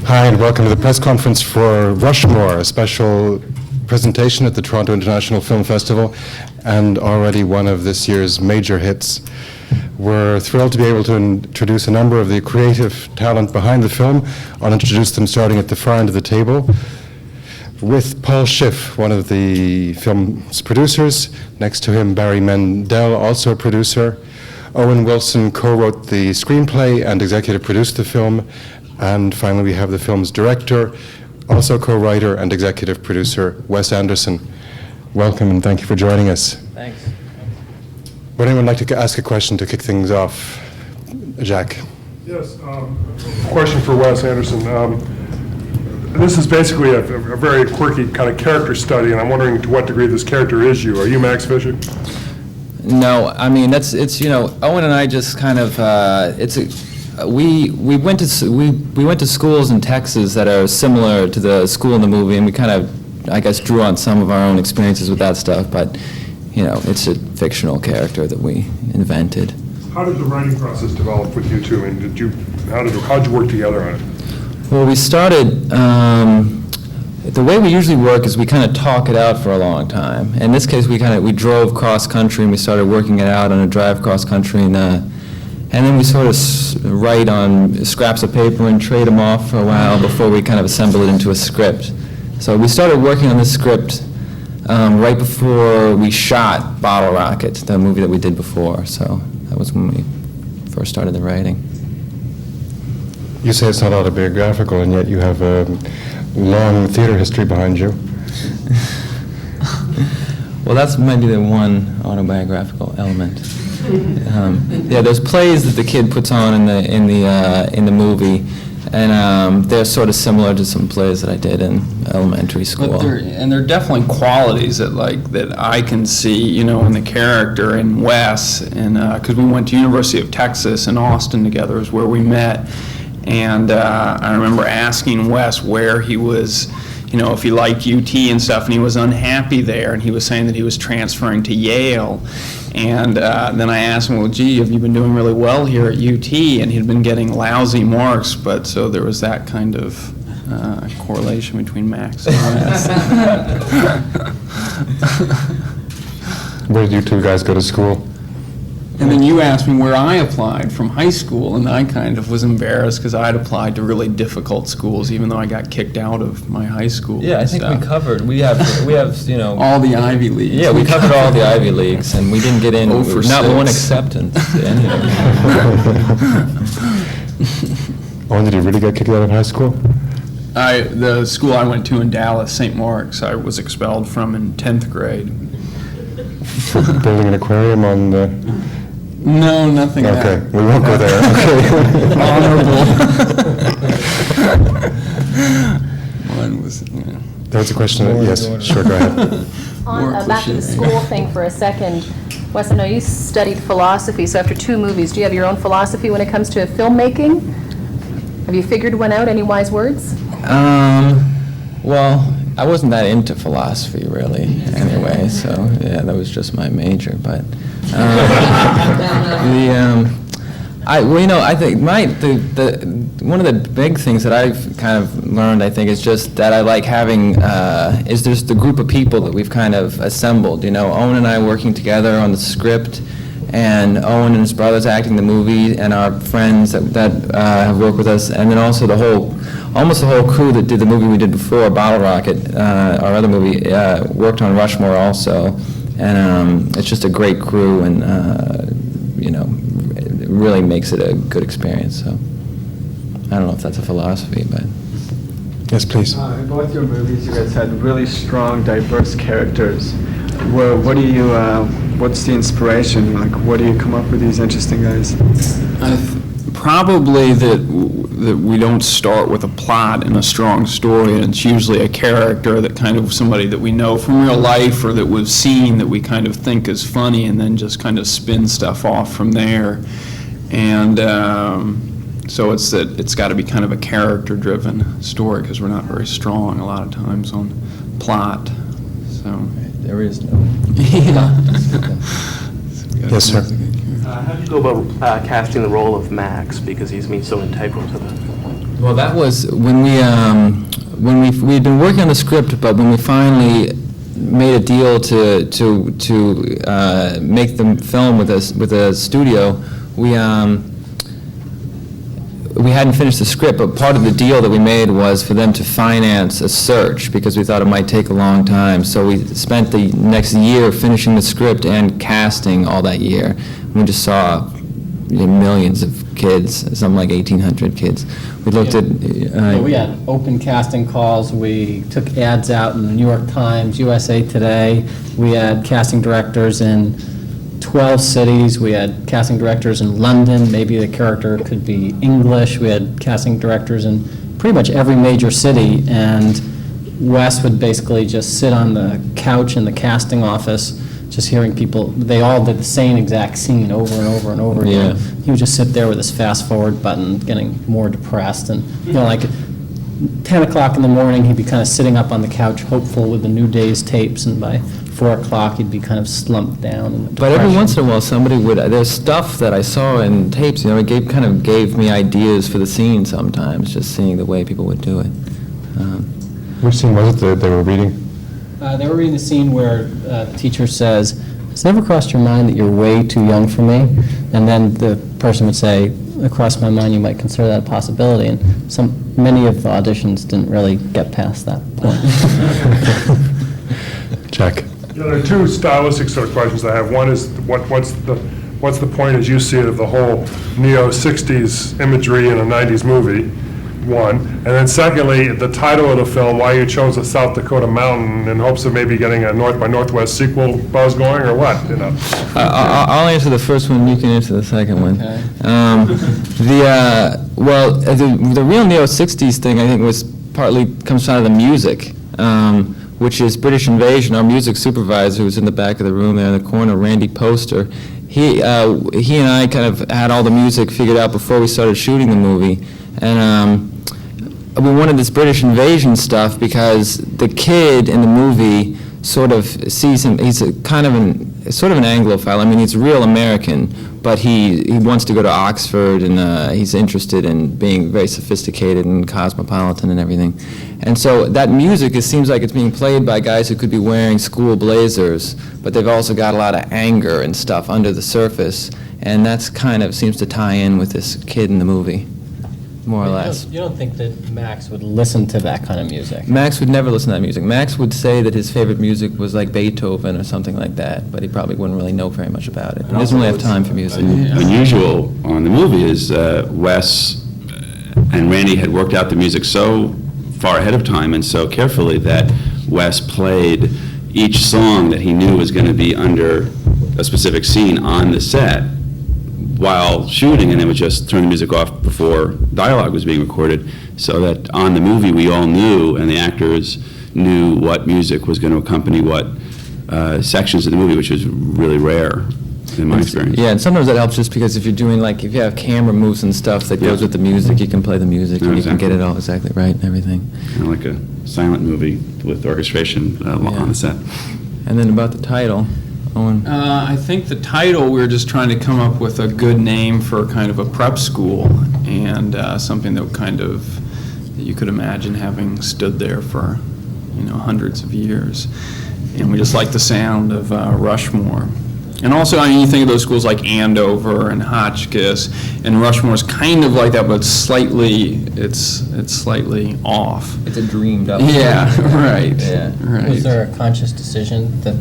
Hi, and welcome to the press conference for Rushmore, a special presentation at the Toronto International Film Festival, and already one of this year's major hits. We're thrilled to be able to introduce a number of the creative talent behind the film. I'll introduce them starting at the far end of the table with Paul Schiff, one of the film's producers. Next to him, Barry Mendel, also a producer. Owen Wilson co-wrote the screenplay and executive produced the film. And finally, we have the film's director, also co-writer and executive producer, Wes Anderson. Welcome and thank you for joining us. Thanks. Would anyone like to ask a question to kick things off? Jack. Yes, question for Wes Anderson. This is basically a very quirky kind of character study, and I'm wondering to what degree this character is you. Are you Max Fisher? No, I mean it's Owen and I just kind of we went to schools in Texas that are similar to the school in the movie, and we kind of, I guess, drew on some of our own experiences with that stuff. But it's a fictional character that we invented. How did the writing process develop with you two? And how'd you work together on it? Well, we started. The way we usually work is we kind of talk it out for a long time. In this case, we drove cross country and we started working it out on a drive cross country, and then we sort of write on scraps of paper and trade them off for a while before we kind of assemble it into a script. So we started working on this script right before we shot Bottle Rocket, the movie that we did before. So that was when we first started the writing. You say it's not autobiographical, and yet you have a long theater history behind you. Well, that's maybe the one autobiographical element. There's plays that the kid puts on in the movie, and they're sort of similar to some plays that I did in elementary school. But there are definitely qualities that I can see, in the character in Wes, and because we went to University of Texas in Austin together is where we met, and I remember asking Wes where he was. If he liked UT and stuff, and he was unhappy there, and he was saying that he was transferring to Yale. And then I asked him, well, gee, have you been doing really well here at UT? And he'd been getting lousy marks, but so there was that kind of correlation between Max and Wes. Where did you two guys go to school? And then you asked me where I applied from high school, and I kind of was embarrassed because I'd applied to really difficult schools, even though I got kicked out of my high school. Yeah, I think we covered. We have all the Ivy Leagues. Yeah, we covered all the Ivy Leagues, and we didn't get in. Not one acceptance. Oh, did you really get kicked out of high school? The school I went to in Dallas, St. Mark's, I was expelled from in 10th grade. For building an aquarium on the... No, nothing. Okay, we won't go there. Okay. Honorable. One was. There was a question. Yes, sure, go ahead. Back to the school thing for a second. Wes, I know you studied philosophy, so after 2 movies, do you have your own philosophy when it comes to filmmaking? Have you figured one out? Any wise words? Well, I wasn't that into philosophy, really, anyway, so, yeah, that was just my major, but, I think one of the big things that I've kind of learned, I think, is just that I like having, is just the group of people that we've kind of assembled, Owen and I working together on the script, and Owen and his brothers acting the movie, and our friends that have worked with us, and then also almost the whole crew that did the movie we did before, Bottle Rocket, our other movie, worked on Rushmore also, and it's just a great crew, and it really makes it a good experience. So I don't know if that's a philosophy, but yes, please. In both your movies, you guys had really strong, diverse characters. What's the inspiration? Like, what do you come up with these interesting guys? Probably that we don't start with a plot and a strong story, and it's usually a character that kind of somebody that we know from real life or that we've seen that we kind of think is funny, and then just kind of spin stuff off from there. And so it's got to be kind of a character-driven story because we're not very strong a lot of times on plot. So there is no. Yeah. Yes, sir. How do you go about casting the role of Max, because he's been so integral to the Well, that was when we'd been working on the script, but when we finally made a deal to make the film with a studio, we hadn't finished the script, but part of the deal that we made was for them to finance a search because we thought it might take a long time. So we spent the next year finishing the script and casting all that year. We just saw millions of kids, something like 1,800 kids. We looked at... we had open casting calls. We took ads out in the New York Times, USA Today. We had casting directors in 12 cities. We had casting directors in London. Maybe the character could be English. We had casting directors in pretty much every major city. And Wes would basically just sit on the couch in the casting office, just hearing people. They all did the same exact scene over and over and over again. Yeah. He would just sit there with his fast forward button, getting more depressed. And, like 10 o'clock in the morning, he'd be kind of sitting up on the couch, hopeful with the new day's tapes. And by 4 o'clock, he'd be kind of slumped down. In But every once in a while, somebody would. There's stuff that I saw in tapes. It kind of gave me ideas for the scene sometimes, just seeing the way people would do it. Which scene was it that they were reading? They were reading the scene where the teacher says, "Has it ever crossed your mind that you're way too young for me?" And then the person would say, "Across my mind, you might consider that a possibility." And many of the auditions didn't really get past that point. Jack. There are two stylistic sort of questions I have. One is, what's the point, as you see it, of the whole neo-60s imagery in a 90s movie? One. And then secondly, the title of the film, why you chose a South Dakota mountain in hopes of maybe getting a North by Northwest sequel buzz going, or what? I'll answer the first one, you can answer the second one. Okay. The real neo-60s thing, I think, comes out of the music, which is British Invasion. Our music supervisor, who's in the back of the room there in the corner, Randy Poster, he and I kind of had all the music figured out before we started shooting the movie. And we wanted this British Invasion stuff because the kid in the movie sort of sees him, he's sort of an Anglophile. I mean, he's real American, but he wants to go to Oxford, and he's interested in being very sophisticated and cosmopolitan and everything. And so that music, it seems like it's being played by guys who could be wearing school blazers, but they've also got a lot of anger and stuff under the surface, and that's kind of seems to tie in with this kid in the movie. More or less. You don't think that Max would listen to that kind of music? Max would never listen to that music. Max would say that his favorite music was like Beethoven or something like that, but he probably wouldn't really know very much about it. He doesn't really have time for music. Unusual on the movie is Wes and Randy had worked out the music so far ahead of time and so carefully that Wes played each song that he knew was going to be under a specific scene on the set while shooting, and then would just turn the music off before dialogue was being recorded, so that on the movie we all knew, and the actors knew what music was going to accompany what sections of the movie, which is really rare in my experience. Yeah, and sometimes that helps just because if you're doing, like, if you have camera moves and stuff that goes with the music, you can play the music and you can get it all exactly right and everything. Kind of like a silent movie with orchestration on the set. And then about the title, Owen? I think the title, we were just trying to come up with a good name for kind of a prep school, and something that that you could imagine having stood there for, hundreds of years. And we just like the sound of Rushmore. And also, I mean, you think of those schools like Andover and Hotchkiss, and Rushmore's kind of like that, but it's slightly off. It's a dreamed up. Yeah, right. Yeah. Right. Was there a conscious decision to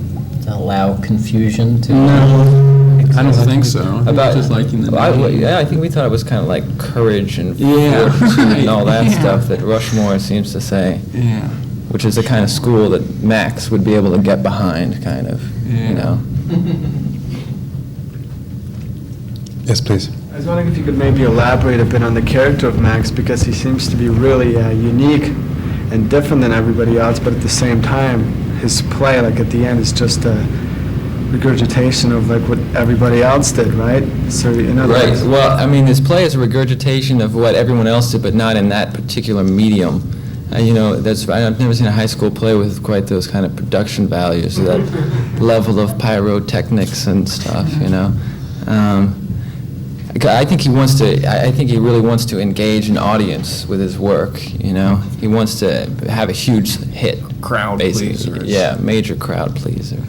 allow confusion to? No, I don't think so. About Just liking the name. I think we thought it was kind of like courage and Yeah, fortitude right. and all that Yeah. stuff that Rushmore seems to say. Yeah. Which is the kind of school that Max would be able to get behind, kind of, Yeah. Yes, please. I was wondering if you could maybe elaborate a bit on the character of Max, because he seems to be really unique and different than everybody else, but at the same time, his play, like at the end, is just a regurgitation of like what everybody else did, right? So in other Right. words, Well, I mean, this play is a regurgitation of what everyone else did, but not in that particular medium. I've never seen a high school play with quite those kind of production values, that level of pyrotechnics and stuff, because I think he really wants to engage an audience with his work, you know? He wants to have a huge hit. Crowd basically. pleaser. Yeah, major crowd pleaser.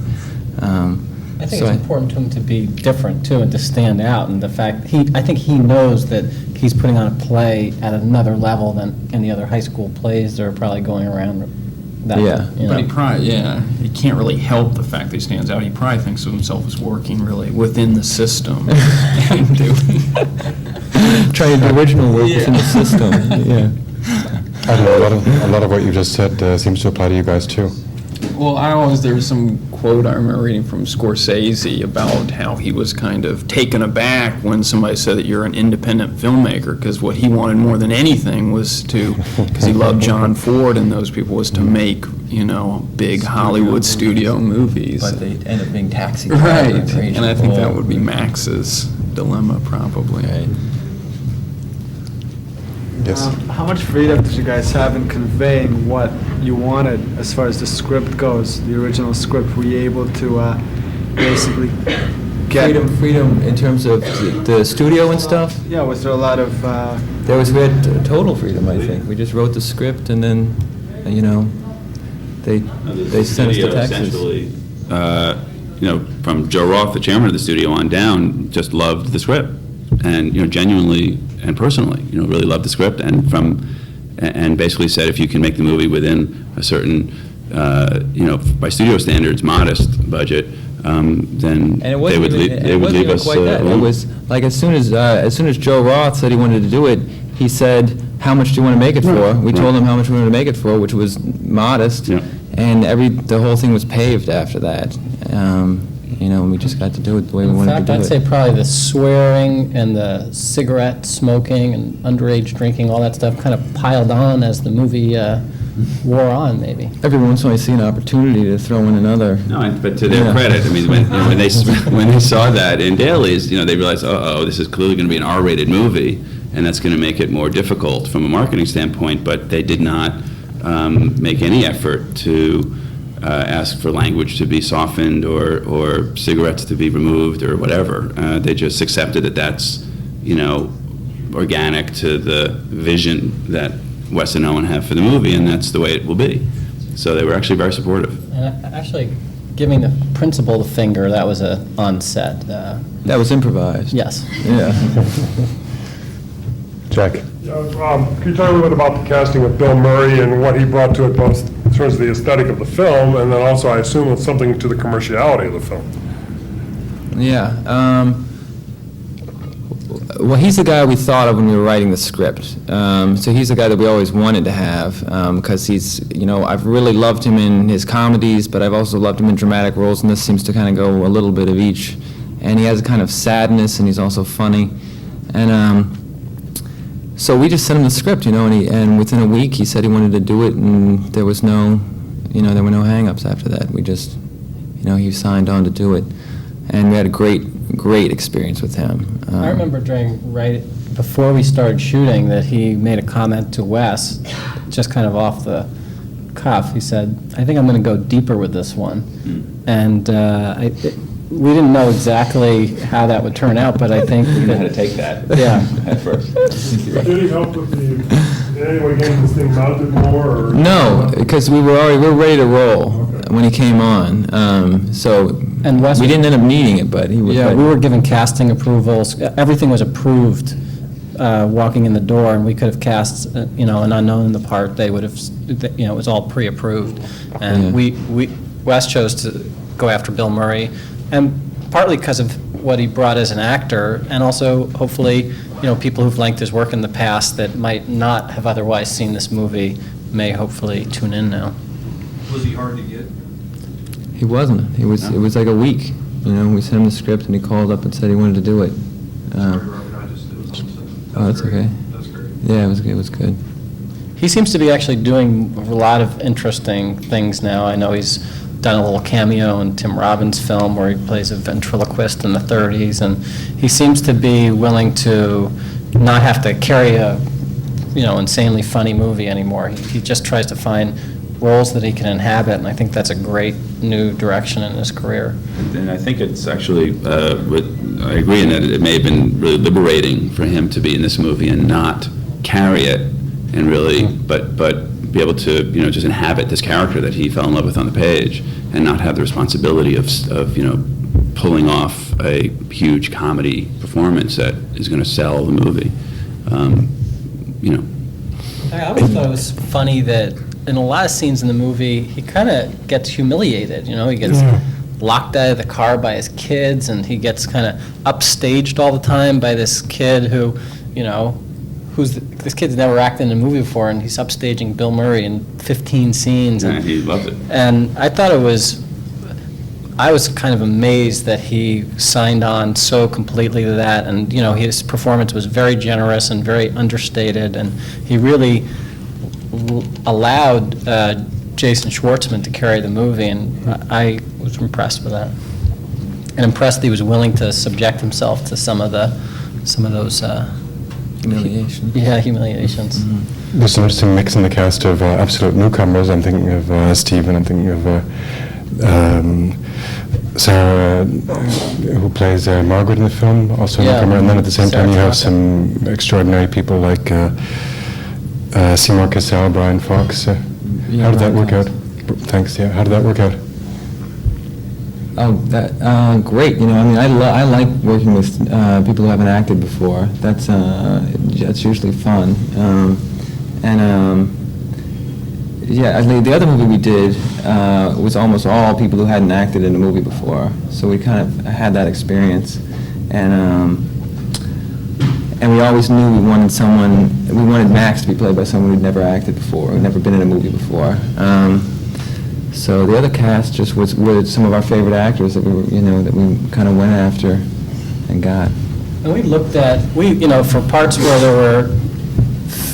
I think So it's important to him to be different, too, and to stand out, and the fact, I think he knows that he's putting on a play at another level than any other high school plays that are probably going around that, Yeah. you know. But he probably, he can't really help the fact that he stands out. He probably thinks of himself as working really within the system. And doing- Trying to do original work within the system, yeah. I don't know, a lot of what you just said seems to apply to you guys, too. Well, there was some quote I remember reading from Scorsese about how he was kind of taken aback when somebody said that you're an independent filmmaker, because what he wanted more than anything was to, because he loved John Ford and those people, was to make, you know, big Hollywood studio movies. But they end up being taxi Right, drivers. and I think that would be Max's dilemma, probably. Right. Yes. How much freedom did you guys have in conveying what you wanted as far as the script goes, the original script? Were you able to basically get... Freedom in terms of the studio and stuff? Yeah, was there a lot of... We had total freedom, I think. We just wrote the script and then, you know, they sent us to studio Texas. essentially, you know, from Joe Roth, the chairman of the studio, on down, just loved the script, and, you know, genuinely and personally, you know, really loved the script, and basically said, if you can make the movie within a certain, you know, by studio standards, modest budget, then And it they wasn't would even, they would leave us. quite that. It alone. was like as soon as Joe Roth said he wanted to do it, he said, "How much do you want to make it for?" We told him how much we wanted to make it for, which was modest, Yeah. and the whole thing was paved after that. You know, and we just got to do it the way we In wanted fact, to do I'd it. say probably the swearing and the cigarette smoking and underage drinking, all that stuff kind of piled on as the movie wore on, maybe. Every once in a while, you see an opportunity to throw in another. No, but to their Yeah. credit, I mean, when they saw that in dailies, you know, they realized, this is clearly going to be an R-rated movie, and that's going to make it more difficult from a marketing standpoint. But they did not make any effort to ask for language to be softened or cigarettes to be removed or whatever. They just accepted that that's, you know, organic to the vision that Wes and Owen have for the movie, and that's the way it will be. So they were actually very supportive. And actually, giving the principal the finger, that was on set. That was improvised. Yes. Yeah. Jack? Can you talk a little bit about the casting of Bill Murray and what he brought to it, both in terms of the aesthetic of the film, and then also, I assume, it's something to the commerciality of the film? Yeah. Well, he's the guy we thought of when we were writing the script. So he's the guy that we always wanted to have, because he's, you know, I've really loved him in his comedies, but I've also loved him in dramatic roles, and this seems to kind of go a little bit of each. And he has a kind of sadness, and he's also funny. And so we just sent him the script, you know, and within a week he said he wanted to do it, and there was no, you know, there were no hang-ups after that. We just, you know, he signed on to do it. And we had a great experience with him. I remember right before we started shooting that he made a comment to Wes, just kind of off the cuff. He said, "I think I'm going to go deeper with this one." And we didn't know exactly how that would turn out, but I think... We know how to take that. Yeah. At first. Did he help with in any way getting this thing mounted more, or? No, because we were ready to roll when he came on. So And Wes we didn't end up needing it, but he was. Yeah, we were given casting approvals. Everything was approved walking in the door, and we could have cast, you know, an unknown in the part. They would have, you know, it was all pre-approved. And Yeah. Wes chose to go after Bill Murray, and partly because of what he brought as an actor, and also, hopefully, you know, people who've liked his work in the past that might not have otherwise seen this movie may hopefully tune in now. Was he hard to get? He wasn't. It was like a week. You know, we sent him the script, and he called up and said he wanted to do it. Sorry, Robert, I just did it. Oh, that's okay. That's great. Yeah, it was good. He seems to be actually doing a lot of interesting things now. I know he's done a little cameo in Tim Robbins' film where he plays a ventriloquist in the 30s, and he seems to be willing to not have to carry a, you know, insanely funny movie anymore. He just tries to find roles that he can inhabit, and I think that's a great new direction in his career. And I think it's actually, I agree in that it may have been really liberating for him to be in this movie and not carry it, and really, but be able to, just inhabit this character that he fell in love with on the page, and not have the responsibility of pulling off a huge comedy performance that is going to sell the movie. I always thought it was funny that in a lot of scenes in the movie, he kind of gets humiliated, he gets locked out of the car by his kids, and he gets kind of upstaged all the time by this kid who, this kid's never acted in a movie before, and he's upstaging Bill Murray in 15 scenes. And he loved it. And I thought I was kind of amazed that he signed on so completely to that, and, his performance was very generous and very understated, and he really allowed Jason Schwartzman to carry the movie, and I was impressed with that. And impressed that he was willing to subject himself to some of those Humiliation. Yeah, humiliations. Mm-hmm. There's an interesting mix in the cast of absolute newcomers. I'm thinking of Steve, and I'm thinking of Sarah, who plays Margaret in the film, also a newcomer. And then at the same time, you have some extraordinary people like Seymour Cassell, Brian Fox. How did that work out? Thanks. Yeah. How did that work out? Oh, that great. I like working with people who haven't acted before. That's usually fun. The other movie we did was almost all people who hadn't acted in a movie before. So we kind of had that experience, and we always knew we wanted Max to be played by someone who'd never acted before, who'd never been in a movie before. So the other cast just were some of our favorite actors that we kind of went after and got. And we looked at, for parts where there were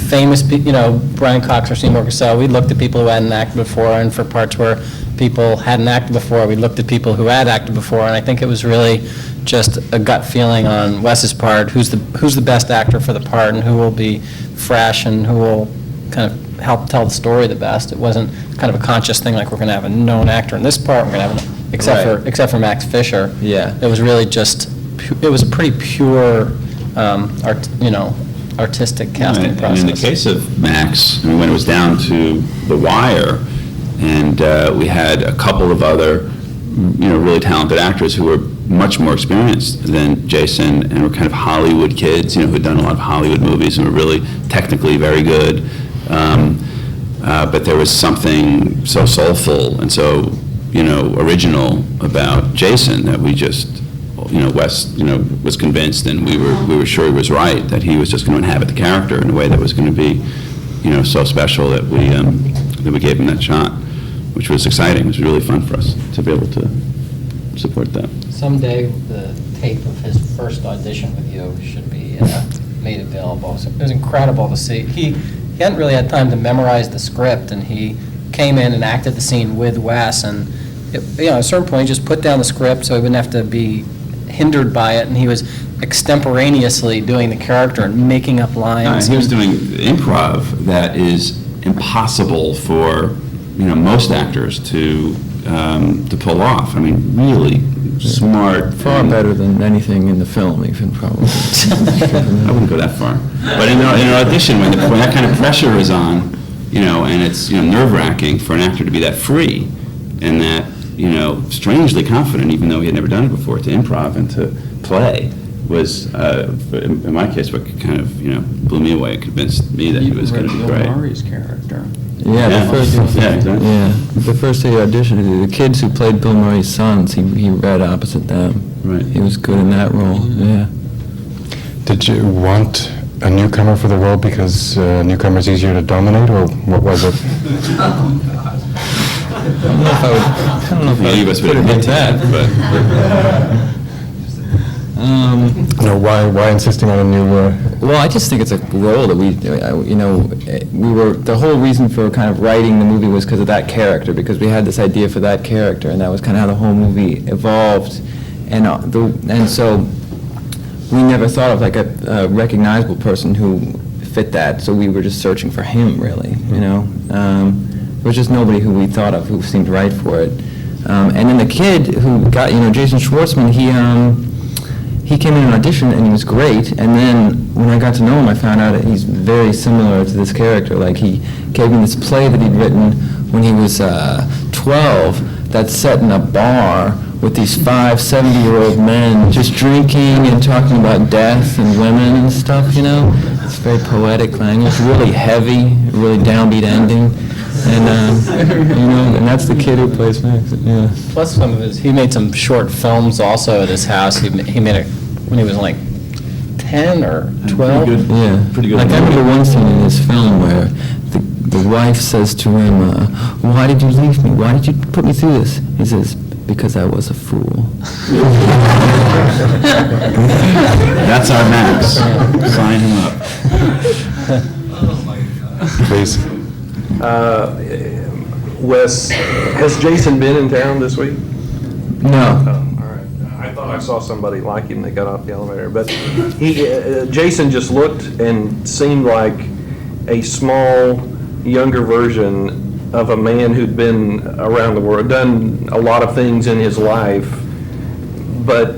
famous, Brian Cox or Seymour Cassell, we looked at people who hadn't acted before, and for parts where people hadn't acted before, we looked at people who had acted before, and I think it was really just a gut feeling on Wes's part, who's the best actor for the part, and who will be fresh, and who will kind of help tell the story the best. It wasn't kind of a conscious thing like we're going to have a known actor in this part, we're going to have except for Max Fisher. Yeah. It was really just, it was a pretty pure, artistic casting process. And in the case of Max, when it was down to the wire, and we had a couple of other, really talented actors who were much more experienced than Jason, and were kind of Hollywood kids, who had done a lot of Hollywood movies and were really technically very good. But there was something so soulful and so, original about Jason that we just, Wes, was convinced, and we were sure he was right, that he was just going to inhabit the character in a way that was going to be, so special that we gave him that shot, which was exciting. It was really fun for us to be able to support that. Someday, the tape of his first audition with you should be made available. So it was incredible to see. He hadn't really had time to memorize the script, and he came in and acted the scene with Wes, and at a certain point, he just put down the script so he wouldn't have to be hindered by it, and he was extemporaneously doing the character and making up lines. He was doing improv that is impossible for most actors to pull off. I mean, really smart. Far better than anything in the film, even, probably. I wouldn't go that far. But in an audition, when that kind of pressure is on, and it's nerve-wracking for an actor to be that free and that strangely confident, even though he had never done it before, to improv and to play was, in my case, what kind of blew me away and convinced me that he was going to be great. Bill Murray's character. Yeah, exactly. The first day he auditioned, the kids who played Bill Murray's sons, he read opposite them. Right. He was good in that role. Yeah. Did you want a newcomer for the role because newcomer's easier to dominate, or what was it? I don't know if Any of us would admit that, but. No, why insisting on a new? Well, I just think it's a role that we were. The whole reason for kind of writing the movie was because of that character, because we had this idea for that character, and that was kind of how the whole movie evolved, and so we never thought of like a recognizable person who fit that. So we were just searching for him, really, There was just nobody who we thought of who seemed right for it. And then the kid who got, Jason Schwartzman, he came in an audition and he was great. And then when I got to know him, I found out that he's very similar to this character. Like, he gave me this play that he'd written when he was 12 that's set in a bar with these 5 70-year-old men just drinking and talking about death and women and stuff, It's very poetic language, really heavy, really downbeat ending. And, and that's the kid who plays Max, yeah. Plus he made some short films also at his house. He made it when he was like 10 or 12. Pretty good. Yeah. Pretty good. Like, I remember one scene in this film where the wife says to him, why did you leave me? Why did you put me through this? He says, because I was a fool. That's our Max. Sign him up. Please. Wes, has Jason been in town this week? No. Oh, all right. I thought I saw somebody like him that got off the elevator, but Jason just looked and seemed like a small, younger version of a man who'd been around the world, done a lot of things in his life, but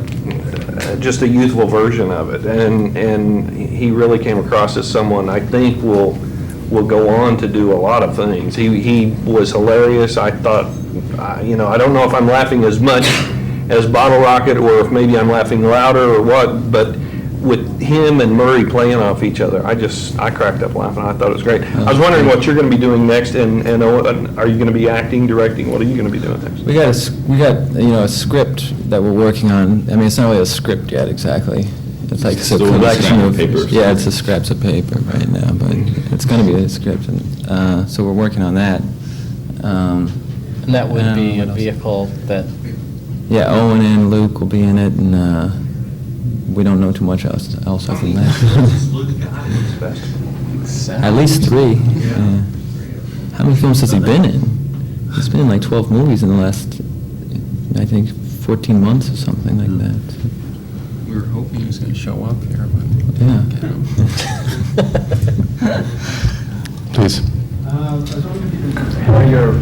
just a youthful version of it. And he really came across as someone I think will go on to do a lot of things. He was hilarious. I thought, I don't know if I'm laughing as much as Bottle Rocket or if maybe I'm laughing louder or what, but with him and Murray playing off each other, I cracked up laughing. I thought it was great. I was wondering what you're going to be doing next, and are you going to be acting, directing? What are you going to be doing next? We got a script that we're working on. I mean, it's not really a script yet exactly. It's like a collection of papers. Yeah, it's a scraps of paper right now, but it's going to be a script, and so we're working on that. And that would be a what else? vehicle that, Yeah, Owen and Luke will be in it, and we don't know too much else other than that. At least 3. Yeah. How many films has he been in? He's been in like 12 movies in the last, I think, 14 months or something like that. We were hoping he was going to show up here, but. Yeah. Please. Your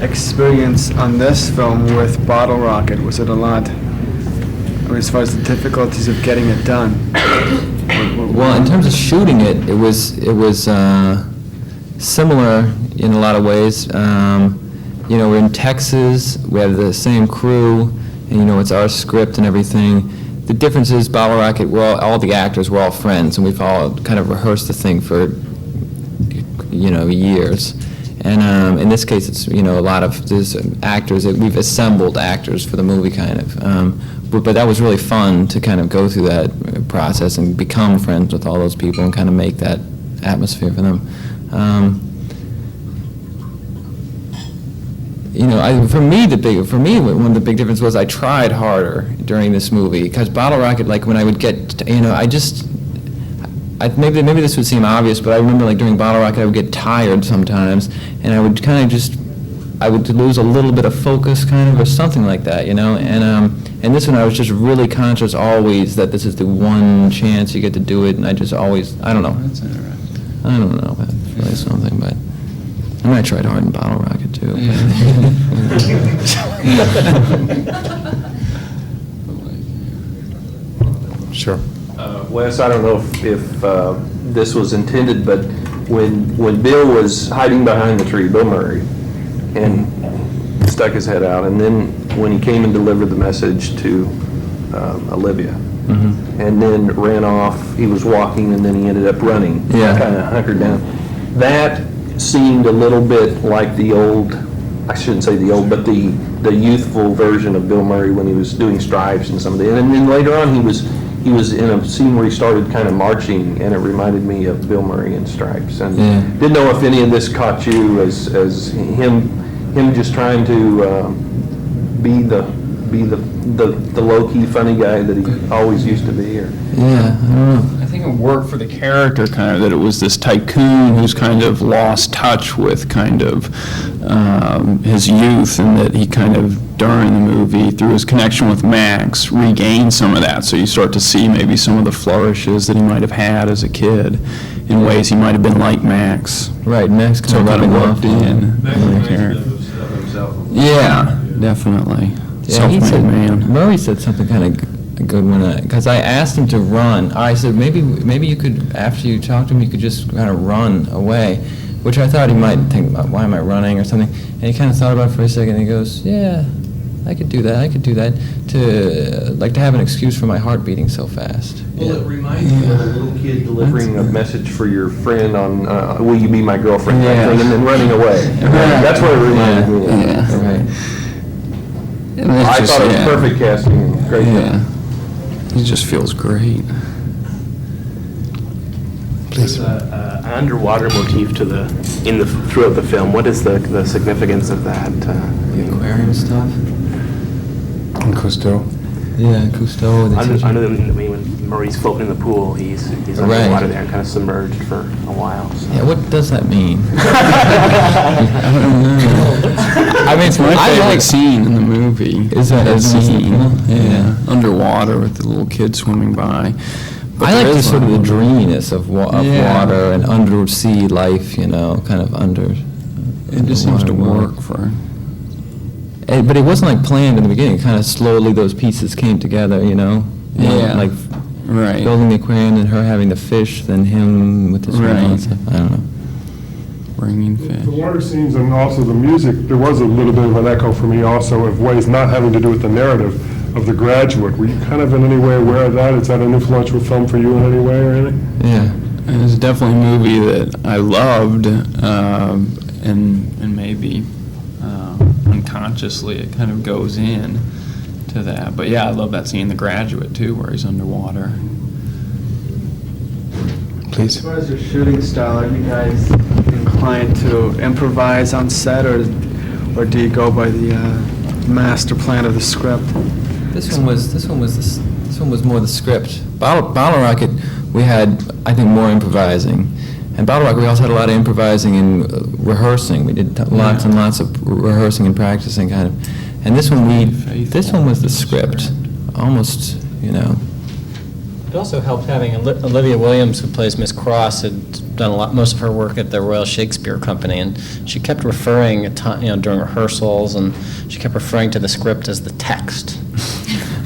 experience on this film with Bottle Rocket, was it a lot? I mean, as far as the difficulties of getting it done? Well, in terms of shooting it, it was similar in a lot of ways. We're in Texas, we have the same crew, and it's our script and everything. The difference is Bottle Rocket, all the actors were all friends, and we've all kind of rehearsed the thing for years. And in this case, it's a lot of there's actors that we've assembled actors for the movie kind of. But that was really fun to kind of go through that process and become friends with all those people and kind of make that atmosphere for them. For me, one of the big differences was I tried harder during this movie because Bottle Rocket, like when I would get, maybe this would seem obvious, but I remember like during Bottle Rocket I would get tired sometimes, and I would kind of I would lose a little bit of focus kind of or something like that, and this one I was just really conscious always that this is the one chance you get to do it, and I just always, I don't know. That's interesting. I don't know, but it's really something, but I might try hard in Bottle Rocket too. Sure. Wes, I don't know if this was intended, but when Bill was hiding behind the tree, Bill Murray, and stuck his head out, and then when he came and delivered the message to Olivia, and then ran off, he was walking, and then he ended up running. Yeah. Kind of hunkered down. That seemed a little bit like the old, I shouldn't say the old, but the youthful version of Bill Murray when he was doing Stripes and some of the, and then later on he was in a scene where he started kind of marching, and it reminded me of Bill Murray in Stripes. And didn't know if any of this caught you as him just trying to be the low-key funny guy that he always used to be, or. Yeah, I don't know. I think it worked for the character, kind of, that it was this tycoon who's kind of lost touch with kind of his youth, and that he kind of, during the movie, through his connection with Max, regained some of that. So you start to see maybe some of the flourishes that he might have had as a kid, in ways he might have been like Max. Right, Max kind So of that rubbing off worked in. Max on the reminds me character. of himself. Yeah, definitely. Yeah, he Self-made said, man. Murray said something kind of good one, because I asked him to run. I said, maybe you could, after you talk to him, you could just kind of run away, which I thought he might think, why am I running, or something. And he kind of thought about it for a second, and he goes, yeah, I could do that, to have an excuse for my heart beating so fast. Well, it reminds me of a little kid delivering a message for your friend on, will you be my girlfriend, kind of thing, and then running away. That's what it reminded me of. Yeah, right. I thought it was perfect casting, great. Yeah. He just feels great. There's an underwater motif throughout the film. What is the significance of that? The aquarium stuff? And Cousteau. Yeah, Cousteau. When Murray's floating in the pool, he's Right. underwater there and kind of submerged for a while. So. Yeah, what does that mean? I mean, it's my favorite scene in the movie. Is that scene? Yeah. Underwater with the little kid swimming by. But I like there the is sort of the one- dreaminess of Yeah. water and undersea life, kind of under. It just seems to underwater work for. But it wasn't like planned in the beginning. Kind of slowly those pieces came together, Yeah. Like Right. building the aquarium and her having the fish, then him with his Right. and stuff. I don't know. Bringing The fish. water scenes and also the music, there was a little bit of an echo for me also of ways not having to do with the narrative of The Graduate. Were you kind of in any way aware of that? Is that an influential film for you in any way or anything? Yeah. And it's definitely a movie that I loved, and maybe unconsciously it kind of goes in to that. But yeah, I love that scene, The Graduate, too, where he's underwater. Please. As far as your shooting style, are you guys inclined to improvise on set, or do you go by the master plan of the script? This one was more the script. Bottle Rocket, we had, I think, more improvising. And Bottle Rocket, we also had a lot of improvising and rehearsing. We did lots and lots of rehearsing and practicing, kind of. And this one was the script, almost, It also helped having Olivia Williams, who plays Miss Cross, had done most of her work at the Royal Shakespeare Company, and she kept referring during rehearsals, and she kept referring to the script as the text.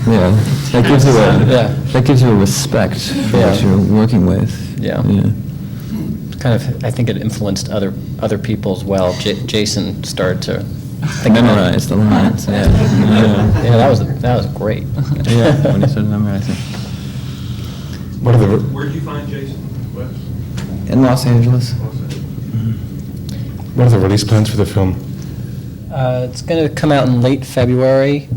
Yeah, that gives you a respect for what you're working with. Yeah. Kind of, I think it influenced other people as well. Jason started to Memorize the lines. Yeah. Yeah, that was great. Yeah, when he started memorizing. Where'd you find Jason? Wes? In Los Angeles. What are the release plans for the film? It's going to come out in late February.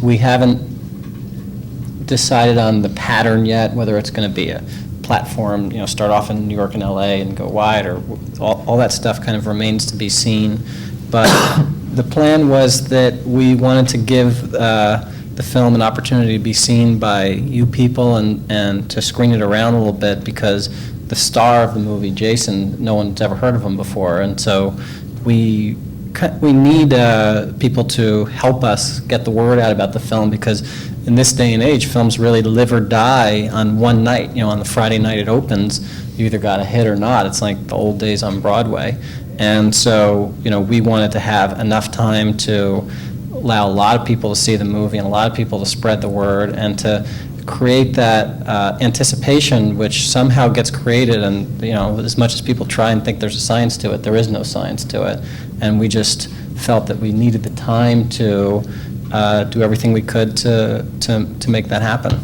We haven't decided on the pattern yet, whether it's going to be a platform, start off in New York and LA and go wide, or all that stuff kind of remains to be seen. But the plan was that we wanted to give the film an opportunity to be seen by you people and to screen it around a little bit, because the star of the movie, Jason, no one's ever heard of him before, and so we need people to help us get the word out about the film, because in this day and age, films really live or die on one night. On the Friday night it opens, you either got a hit or not. It's like the old days on Broadway. And so, we wanted to have enough time to allow a lot of people to see the movie and a lot of people to spread the word and to create that anticipation, which somehow gets created. And, as much as people try and think there's a science to it, there is no science to it. And we just felt that we needed the time to do everything we could to make that happen.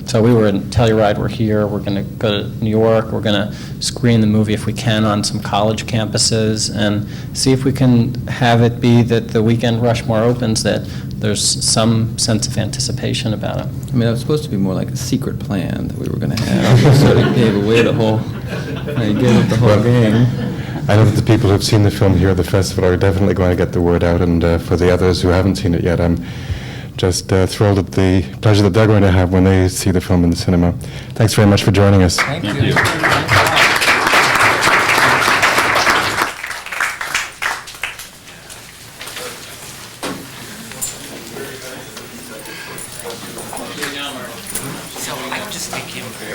So we were in Telluride, we're here, we're going to go to New York, we're going to screen the movie if we can on some college campuses and see if we can have it be that the weekend Rushmore opens, that there's some sense of anticipation about it. I mean, it was supposed to be more like a secret plan that we were going to have. We sort of gave away the whole game. I know that the people who've seen the film here at the festival are definitely going to get the word out, and for the others who haven't seen it yet, I'm just thrilled at the pleasure that they're going to have when they see the film in the cinema. Thanks very much for joining us. Thank you. So I just think him very